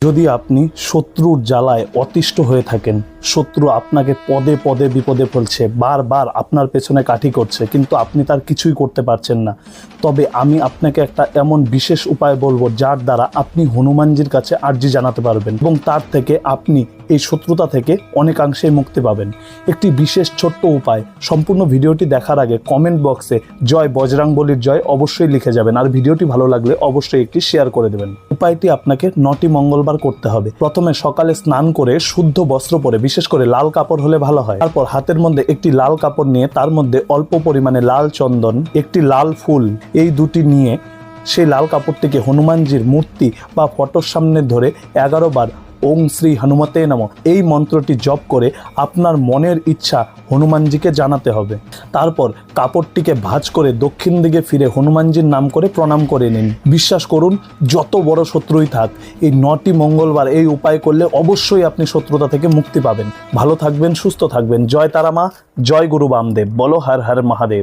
যদি আপনি শত্রুর জ্বালায় অতিষ্ঠ হয়ে থাকেন, শত্রু আপনাকে পদে পদে বিপদে ফেলছে, বারবার আপনার পেছনে কাঠি করছে, কিন্তু আপনি তার কিছুই করতে পারছেন না, তবে আমি আপনাকে একটা এমন বিশেষ উপায় বলবো যার দ্বারা আপনি হনুমানজির কাছে আর্জি জানাতে পারবেন এবং তার থেকে আপনি এই শত্রুতা থেকে অনেকাংশেই মুক্তি পাবেন। একটি বিশেষ ছোট্ট উপায়। সম্পূর্ণ ভিডিওটি দেখার আগে কমেন্ট বক্সে জয় বজরংবলীর জয় অবশ্যই লিখে যাবেন, আর ভিডিওটি ভালো লাগলে অবশ্যই একটি শেয়ার করে দেবেন। উপায়টি আপনাকে 9টি মঙ্গলবার করতে হবে। প্রথমে সকালে স্নান করে শুদ্ধ বস্ত্র পরে, বিশেষ করে লাল কাপড় হলে ভালো হয়। তারপর হাতের মধ্যে একটি লাল কাপড় নিয়ে তার মধ্যে অল্প পরিমাণে লাল চন্দন, একটি লাল ফুল, এই দুটি নিয়ে সেই লাল কাপড়টিকে হনুমানজির মূর্তি বা ফটোর সামনে ধরে 11 বার ওং শ্রী হনুমতে নমঃ এই মন্ত্রটি জপ করে আপনার মনের ইচ্ছা হনুমানজিকে জানাতে হবে। তারপর কাপড়টিকে ভাঁজ করে দক্ষিণ দিকে ফিরে হনুমানজির নাম করে প্রণাম করে নিন। বিশ্বাস করুন, যত বড় শত্রুই থাক, এই 9টি মঙ্গলবার এই উপায় করলে অবশ্যই আপনি শত্রুতা থেকে মুক্তি পাবেন। ভালো থাকবেন, সুস্থ থাকবেন। জয় তারা মা, জয় গুরু বামদেব, বলো হর হর মহাদেব।